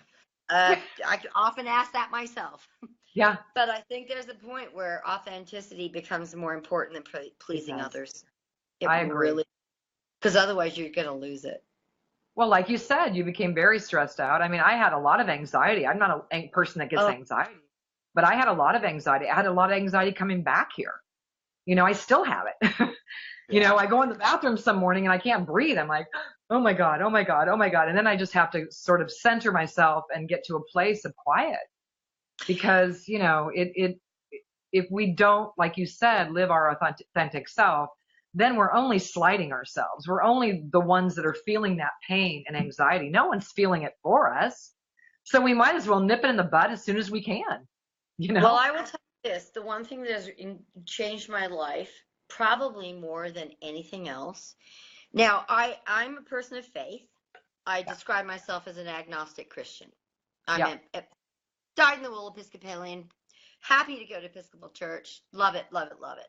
I often ask that myself. Yeah. But I think there's a point where authenticity becomes more important than pleasing others. I agree. Because otherwise you're going to lose it. Well, like you said, you became very stressed out. I mean, I had a lot of anxiety. I'm not a person that gets anxiety, but I had a lot of anxiety. I had a lot of anxiety coming back here. I still have it. I go in the bathroom some morning and I can't breathe. I'm like, oh my God, oh my God, oh my God. And then I just have to sort of center myself and get to a place of quiet because, if we don't, like you said, live our authentic self, then we're only slighting ourselves. We're only the ones that are feeling that pain and anxiety. No one's feeling it for us. So we might as well nip it in the bud as soon as we can. Well, I will tell you this. The one thing that has changed my life, probably more than anything else. Now, I'm a person of faith. I describe myself as an agnostic Christian. I'm a dyed-in-the-wool Episcopalian, happy to go to Episcopal church. Love it, love it, love it.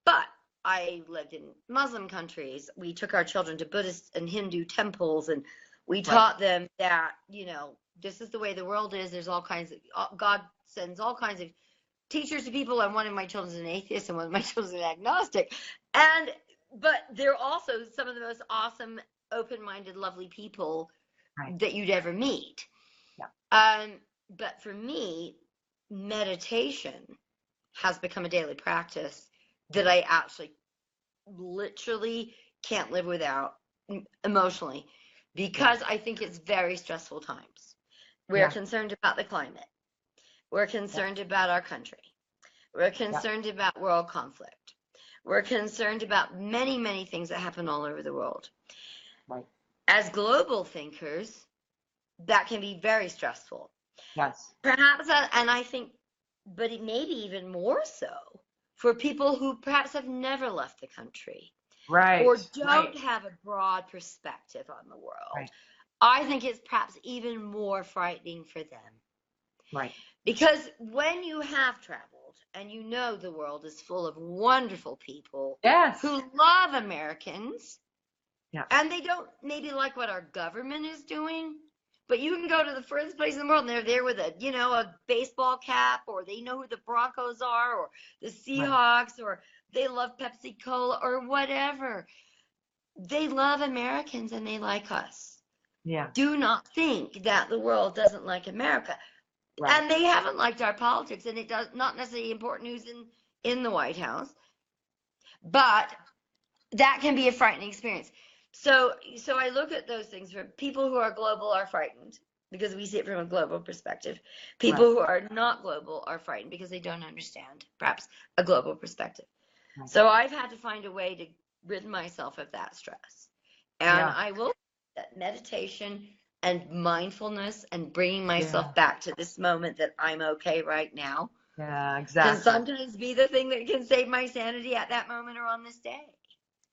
But I lived in Muslim countries. We took our children to Buddhist and Hindu temples, and we taught them that, this is the way the world is. There's all kinds of, God sends all kinds of teachers to people, and one of my children's an atheist and one of my children's an agnostic. But they're also some of the most awesome, open-minded, lovely people that you'd ever meet. Yeah. But for me, meditation has become a daily practice that I actually literally can't live without emotionally, because I think it's very stressful times. We're concerned about the climate. We're concerned about our country. We're concerned about world conflict. We're concerned about many, many things that happen all over the world. Right. As global thinkers, that can be very stressful. Yes. Perhaps, and I think, but it may be even more so for people who perhaps have never left the country, or don't have a broad perspective on the world. Right. I think it's perhaps even more frightening for them. Right. Because when you have traveled and the world is full of wonderful people who love Americans, and they don't maybe like what our government is doing, but you can go to the furthest place in the world and they're there with a baseball cap, or they know who the Broncos are, or the Seahawks, or they love Pepsi Cola, or whatever. They love Americans and they like us. Yeah. Do not think that the world doesn't like America. Right. And they haven't liked our politics, and it does not necessarily important who's in the White House, but that can be a frightening experience. So I look at those things. For people who are global are frightened because we see it from a global perspective. People who are not global are frightened because they don't understand perhaps a global perspective. Right. So I've had to find a way to rid myself of that stress. And I will say that meditation and mindfulness and bringing myself back to this moment that I'm okay right now. Yeah, exactly. Can sometimes be the thing that can save my sanity at that moment or on this day.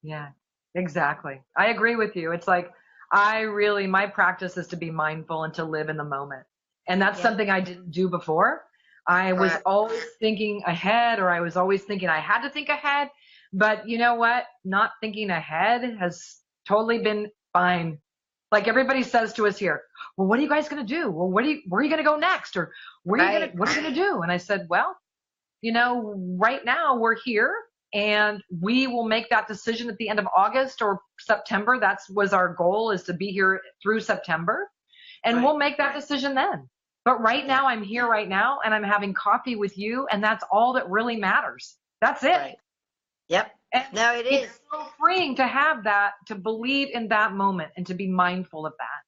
Yeah, exactly. I agree with you. It's like, my practice is to be mindful and to live in the moment. And that's something I didn't do before. I was always thinking ahead, or I was always thinking I had to think ahead. But you know what? Not thinking ahead has totally been fine. Like everybody says to us here, well, what are you guys going to do? Well, where are you going to go next? Or Right. what are you going to do? And I said, well, right now we're here and we will make that decision at the end of August or September. That's was our goal, is to be here through September, and Right. we'll make that decision then. But right Yeah. now I'm here right now and I'm having coffee with you, and that's all that really matters. That's it. Right. Yep. And No, it it's is. so freeing to have that, to believe in that moment and to be mindful of that.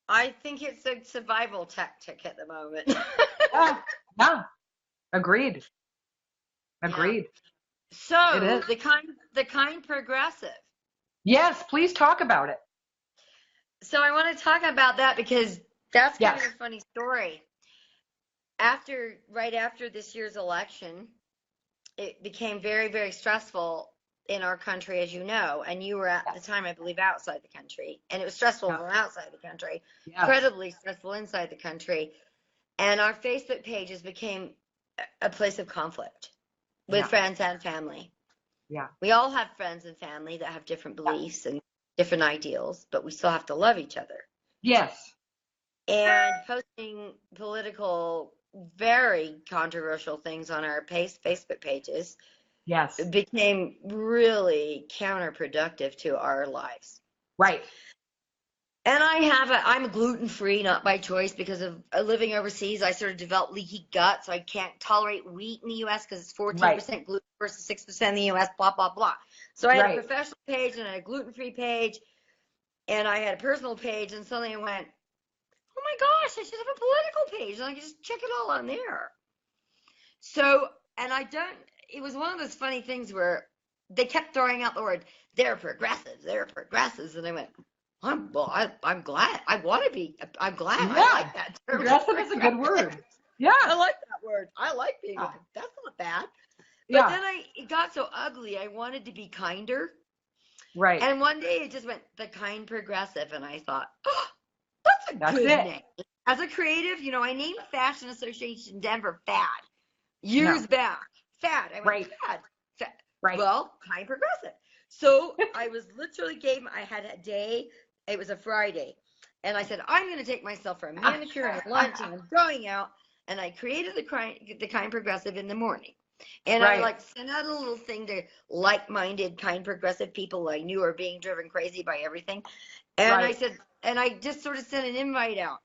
I think it's a survival tactic at the moment. Yeah. Yeah. Agreed. Yeah. Agreed. It So is. the kind progressive. Yes, please talk about it. So I want to talk about that because that's kind Yes. of a funny story. Right after this year's election, it became very, very stressful in our country, as you know, and you were at the time, I believe, outside the country, and it was stressful Yeah. from outside the country, Yes. incredibly stressful inside the country, and our Facebook pages became a place of conflict with Yeah. friends and family. Yeah. We all have friends and family that have different beliefs and different ideals, but we still have to love each other. Yes. And posting political, very controversial things on our Facebook pages Yes. became really counterproductive to our lives. Right. And I'm gluten-free, not by choice, because of living overseas. I sort of developed leaky gut, so I can't tolerate wheat in the U.S. because it's 14% gluten versus 6% in the U.S., blah, blah, blah. So I had a professional page and a gluten-free page, and I had a personal page, and suddenly I went, oh my gosh, I should have a political page, and I can just check it all on there. So, and it was one of those funny things where they kept throwing out the word, they're progressives, and I went, I'm glad. I'm glad. I like that term. Progressive is a good word. Yeah. I like that word. I like being, that's not bad. But then it got so ugly, I wanted to be kinder. Right. And one day it just went, the kind progressive, and I thought, oh, that's a good name. As a creative, I named Fashion Association Denver FAD years back. FAD. I went, FAD. Right. Well, kind progressive. So I was literally I had a day, it was a Friday, and I said, I'm going to take myself for a manicure and a lunch, and I'm going out, and I created the kind progressive in the morning. And I sent out a little thing to like-minded, kind progressive people I knew are being driven crazy by everything. And I said, and I just sort of sent an invite out.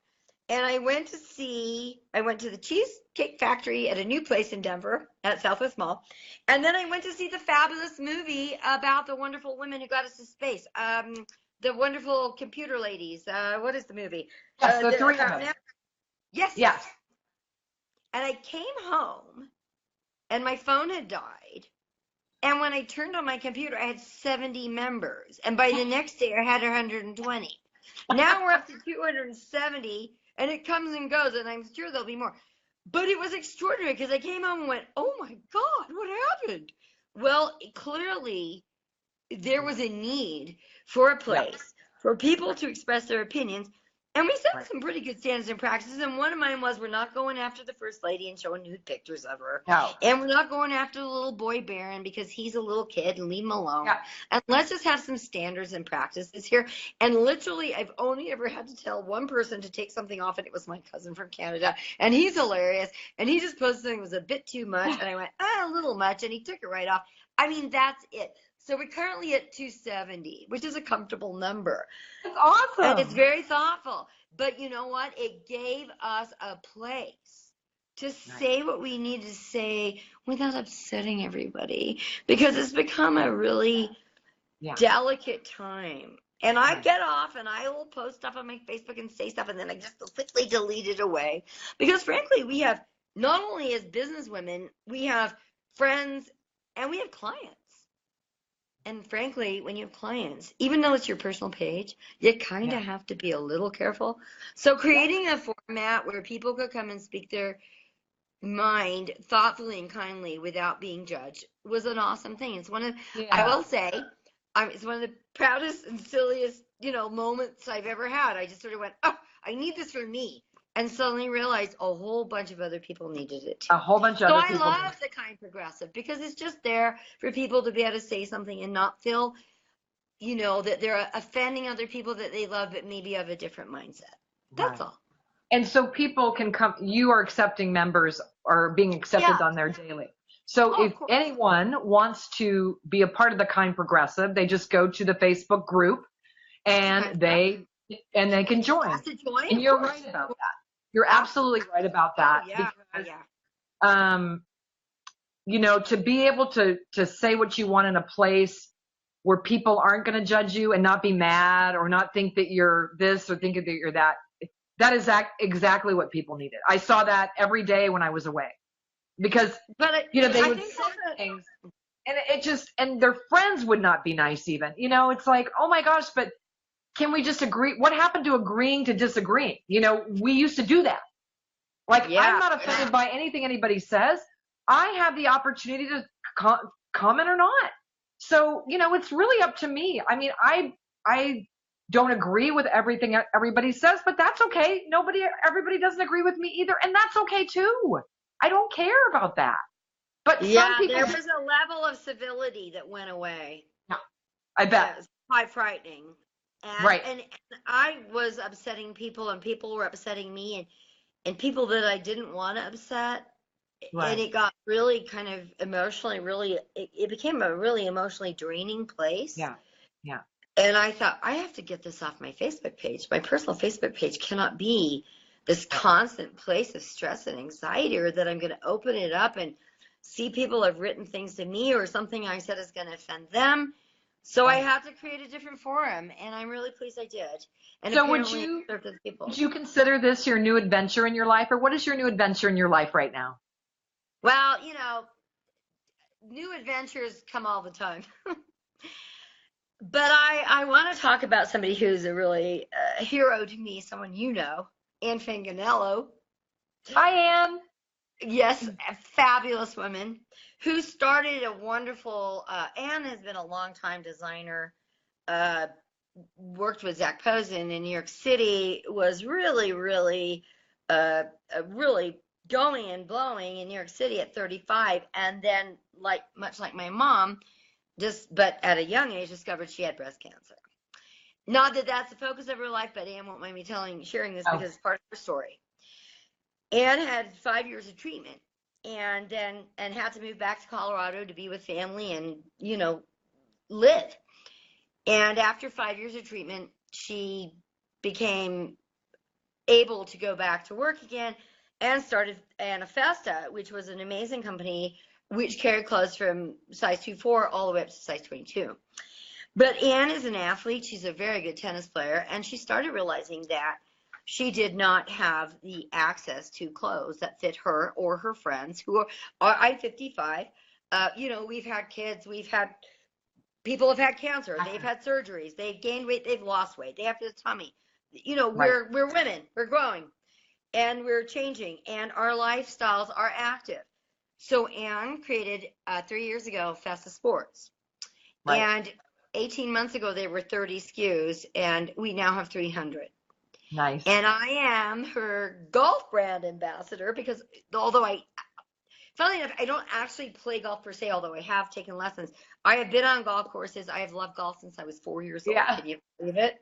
And I went to the Cheesecake Factory at a new place in Denver at Southwest Mall. And then I went to see the fabulous movie about the wonderful women who got us to space. The wonderful computer ladies. What is the movie? Yes, the three of them. Yes. Yes. And I came home and my phone had died. And when I turned on my computer, I had 70 members. And by the next day, I had 120. Now we're up to 270. And it comes and goes, and I'm sure there'll be more. But it was extraordinary because I came home and went, oh my God, what happened? Well, clearly there was a need for a place for people to express their opinions. And we set some pretty good standards and practices. And one of mine was, we're not going after the first lady and showing nude pictures of her. No. And we're not going after the little boy Baron because he's a little kid and leave him alone. Yeah. And let's just have some standards and practices here. And literally, I've only ever had to tell one person to take something off, and it was my cousin from Canada. And he's hilarious. And he just posted something that was a bit too much. And I went, a little much. And he took it right off. I mean, that's it. So we're currently at 270, which is a comfortable number. It's awesome. And it's very thoughtful. But you know what? It gave us a place to say what we need to say without upsetting everybody. Because it's become a really delicate time. And I get off and I will post stuff on my Facebook and say stuff, and then I just quickly delete it away. Because frankly, we have, not only as business women, we have friends and we have clients. And frankly, when you have clients, even though it's your personal page, you kind of have to be a little careful. So creating a format where people could come and speak their mind thoughtfully and kindly without being judged was an awesome thing. It's one of, I will say, it's one of the proudest and silliest, moments I've ever had. I just sort of went, oh, I need this for me. and suddenly realized a whole bunch of other people needed it A too. whole bunch of So other I people. love the kind progressive because it's just there for people to be able to say something and not feel, that they're offending other people that they love, but maybe have a different mindset. That's Right. all. And so people can come, you are accepting members or being accepted Yeah. on their daily. So Oh, if of course. anyone wants to be a part of the Kind Progressive, they just go to the Facebook group and they can join. Ask to join, And of you're course. right about that. You're absolutely right about that. Oh, yeah, Because yeah. to be able to say what you want in a place where people aren't going to judge you and not be mad or not think that you're this or think that you're that. That is exactly what people needed. I saw that every day when I was away because, But they I would think say things and and their friends would not be nice even. It's like, oh my gosh, but can we just agree? What happened to agreeing to disagreeing? We used to do that. Like, I'm yeah, not offended by anything anybody says. I have the opportunity to comment or not. So, it's really up to me. I mean, I don't agree with everything everybody says, but that's okay. Everybody doesn't agree with me either. And that's okay too. I don't care about that. But some yeah. people, There was a level of civility that went away. yeah, I bet. Yes, quite frightening. Right. And I was upsetting people, and people were upsetting me, and people that I didn't want to upset. And Right. it got really kind of emotionally, it became a really emotionally draining place. Yeah. Yeah. And I thought, I have to get this off my Facebook page. My personal Facebook page cannot be this constant place of stress and anxiety, or that I'm going to open it up and see people have written things to me or something I said is going to offend them. So I had to create a different forum, and I'm really pleased I did. And So apparently it served other people. would you consider this your new adventure in your life, or what is your new adventure in your life right now? Well, new adventures come all the time. But I want to talk about somebody who's a really hero to me, someone Anne Fanganello. I am. Yes, a fabulous woman who started a wonderful. Anne has been a long-time designer. Uh, Worked with Zach Posen in New York City. Was really, really going and blowing in New York City at 35, and then, much like my mom, but at a young age, discovered she had breast cancer. Not that that's the focus of her life, but Anne won't mind me sharing this because it's part of her story. Anne had 5 years of treatment, and had to move back to Colorado to be with family and live. And after 5 years of treatment, she became able to go back to work again and started Anifesta, which was an amazing company which carried clothes from size 2-4 all the way up to size 22. But Anne is an athlete. She's a very good tennis player, and she started realizing that she did not have the access to clothes that fit her or her friends who are I'm 55. We've had kids, people have had cancer, they've had surgeries, they've gained weight, they've lost weight, they have a tummy. We're women, we're growing, and we're changing, and our lifestyles are active. So Anne created 3 years ago Festa Sports. Right. And 18 months ago, there were 30 SKUs, and we now have 300. Nice. And I am her golf brand ambassador because funnily enough, I don't actually play golf per se, although I have taken lessons. I have been on golf courses. I have loved golf since I was 4 years old. Yeah. Can you believe it?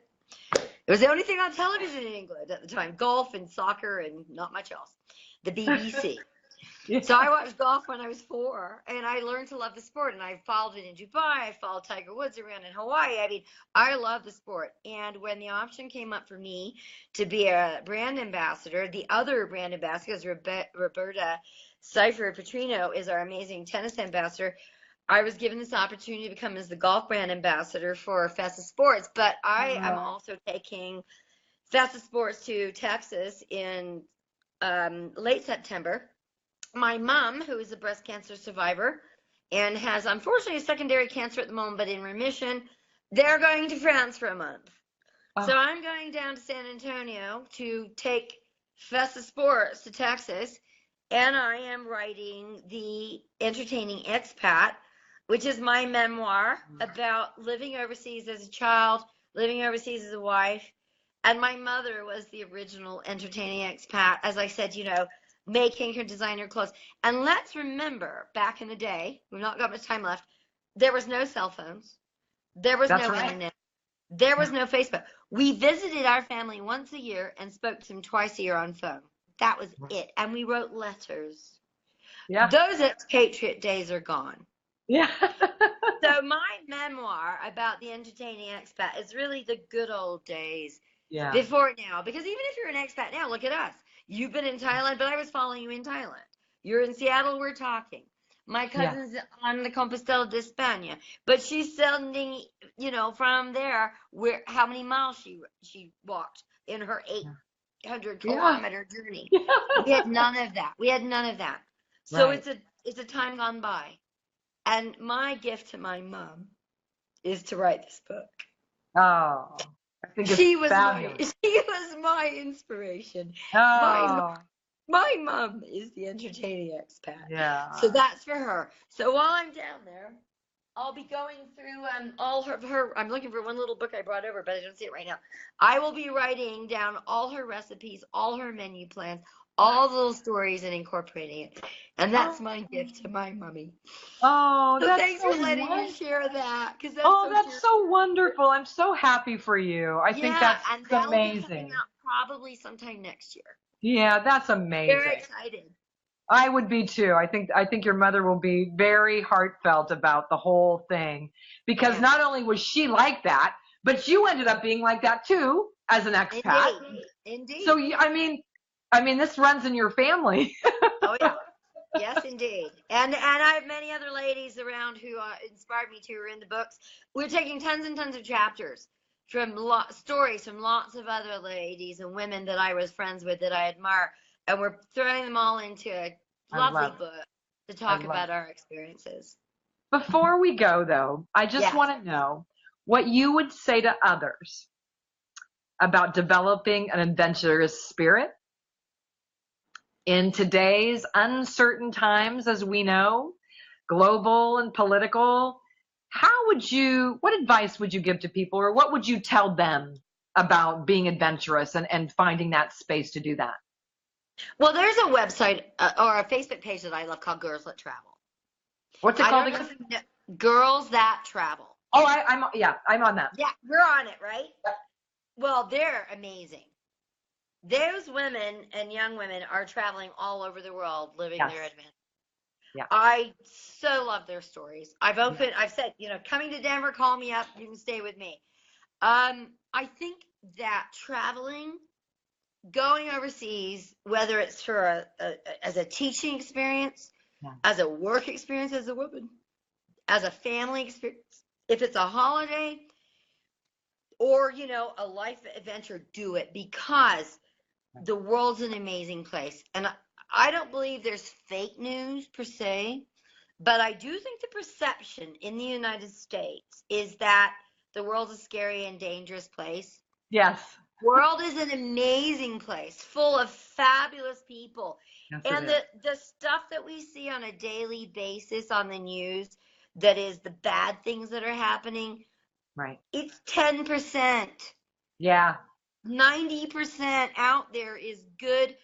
It was the only thing on television in England at the time, golf and soccer and not much else. The BBC. Yeah. So I watched golf when I was 4, and I learned to love the sport. And I followed it in Dubai. I followed Tiger Woods around in Hawaii. I mean, I love the sport. And when the option came up for me to be a brand ambassador, the other brand ambassador is Roberta Seifert Petrino, is our amazing tennis ambassador. I was given this opportunity to become as the golf brand ambassador for Festa Sports. But I am also taking Festa Sports to Texas in late September. My mom, who is a breast cancer survivor and has unfortunately a secondary cancer at the moment, but in remission, they're going to France for a month. So I'm going down to San Antonio to take Festa Sports to Texas, and I am writing the Entertaining Expat, which is my memoir about living overseas as a child, living overseas as a wife, And my mother was the original entertaining expat, as I said, making her designer clothes. And let's remember, back in the day, we've not got much time left, there was no cell phones. There was That's no right. internet. There was no Facebook. We visited our family once a year and spoke to them twice a year on phone. That was it. And we wrote letters. Yeah. Those expatriate days are gone. Yeah. So my memoir about the entertaining expat is really the good old days Yeah. before now. Because even if you're an expat now, look at us. You've been in Thailand, but I was following you in Thailand. You're in Seattle, we're talking. My cousin's on the Compostela de España, but she's sending, from there how many miles she walked in her 800-kilometer journey. Yeah. We had none of that. So Right. it's a time gone by. And my gift to my mom is to write this book. Oh, I think it's fabulous. She was my inspiration. Oh, My mom is the entertaining expat. yeah. So that's for her. So while I'm down there, I'll be going through all her. I'm looking for one little book I brought over, but I don't see it right now. I will be writing down all her recipes, all her menu plans, all the little stories, and incorporating it. And that's my gift to my mommy. Oh, So that's thanks so for letting me wonderful. share that. That's so wonderful. I'm so happy for you. I think that's and that'll be coming amazing. out probably sometime next year. Yeah, that's amazing. Very excited. I would be too. I think your mother will be very heartfelt about the whole thing, because not only was she like that, but you ended up being like that too as an expat. Indeed. So I mean, this runs in your family. Oh yeah. Yes, indeed. And I have many other ladies around who inspired me to, who are in the books. We're taking tons and tons of chapters from stories from lots of other ladies and women that I was friends with, that I admire, and we're throwing them all into a lovely book to talk about our experiences. Before we go, though, I just want to know what you would say to others about developing an adventurous spirit in today's uncertain times, as we know, global and political. What advice would you give to people, or what would you tell them about being adventurous and finding that space to do that? Well, there's a website or a Facebook page that I love called Girls That Travel. What's it called again? Girls That Travel. Oh, I'm on that. Yeah, you're on it, right? Well, they're amazing. Those women and young women are traveling all over the world, living their adventure. Yeah. I so love their stories. I've said, coming to Denver, call me up. You can stay with me. I think that traveling, going overseas, whether it's for as a teaching experience, as a work experience as a woman, as a family experience, if it's a holiday or, a life adventure, do it, because the world's an amazing place. And I don't believe there's fake news per se, but I do think the perception in the United States is that the world's a scary and dangerous place. Yes. The world is an amazing place, full of fabulous people. Yes, and the stuff that we see on a daily basis on the news, that is the bad things that are happening, right? It's 10%. Yeah. 90% out there is good,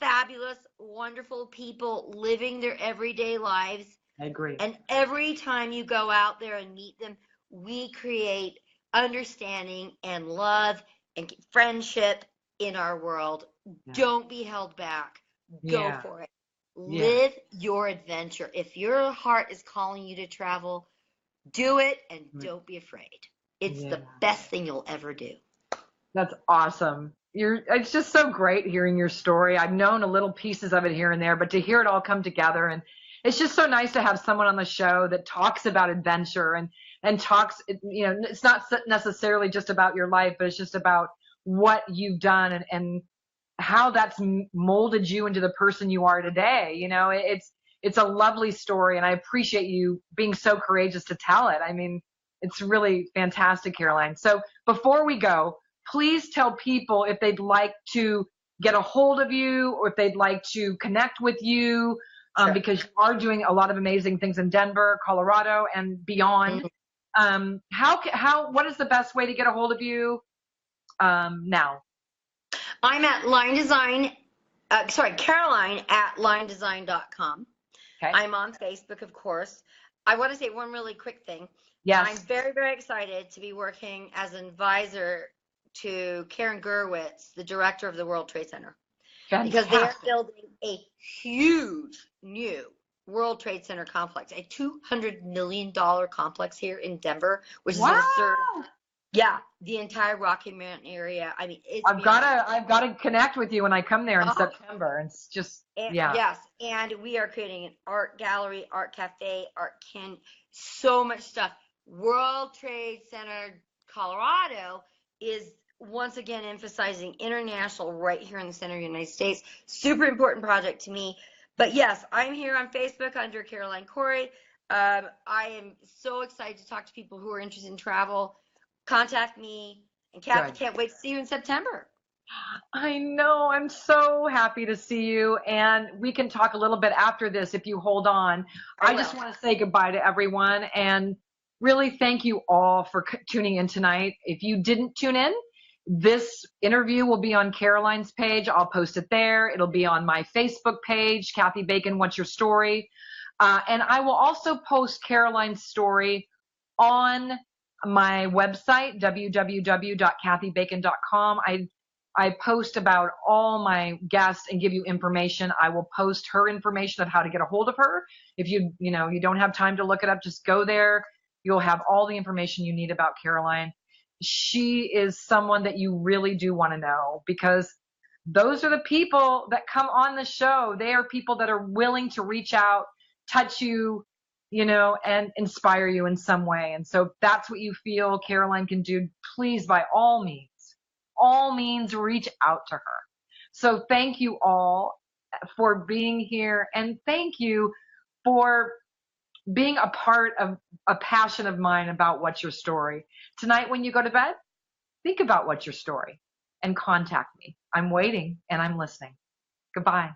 fabulous, wonderful people living their everyday lives. I agree. And every time you go out there and meet them, we create understanding and love and friendship in our world. Yeah. Don't be held back. Go for it. Yeah. Live your adventure. If your heart is calling you to travel, do it, and don't be afraid. It's the best thing you'll ever do. That's awesome. It's just so great hearing your story. I've known a little pieces of it here and there, but to hear it all come together, and it's just so nice to have someone on the show that talks about adventure and talks, it's not necessarily just about your life, but it's just about what you've done and how that's molded you into the person you are today. It's a lovely story, and I appreciate you being so courageous to tell it. I mean, it's really fantastic, Caroline. So before we go, please tell people if they'd like to get a hold of you, or if they'd like to connect with you, sure. Because you are doing a lot of amazing things in Denver, Colorado, and beyond. Mm-hmm. What is the best way to get a hold of you? now? I'm at Line Design, Caroline at linedesign.com. Okay. I'm on Facebook, of course. I want to say one really quick thing. Yes. I'm very, very excited to be working as an advisor to Karen Gurwitz, the director of the World Trade Center. Fantastic. Because they are building a huge new World Trade Center complex, a $200 million complex here in Denver, which is going to serve, the entire Rocky Mountain area. I mean, I've gotta connect with you when I come there in September. It's just, Yes, and we are creating an art gallery, art cafe, so much stuff. World Trade Center Colorado is once again emphasizing international right here in the center of the United States. Super important project to me. But yes, I'm here on Facebook under Caroline Corey. I am so excited to talk to people who are interested in travel. Contact me. And Kathy, can't wait to see you in September. I know. I'm so happy to see you. And we can talk a little bit after this if you hold on. I just want to say goodbye to everyone and really thank you all for tuning in tonight. If you didn't tune in, this interview will be on Caroline's page. I'll post it there. It'll be on my Facebook page, Kathy Bacon, What's Your Story? And I will also post Caroline's story on my website, www.kathybacon.com. I post about all my guests and give you information. I will post her information of how to get a hold of her. If you don't have time to look it up, just go there. You'll have all the information you need about Caroline. She is someone that you really do want to know because those are the people that come on the show. They are people that are willing to reach out, touch you, and inspire you in some way. And so if that's what you feel Caroline can do, please, by all means, reach out to her. So thank you all for being here. And thank you for being a part of a passion of mine about What's Your Story. Tonight when you go to bed, think about What's Your Story and contact me. I'm waiting and I'm listening. Goodbye.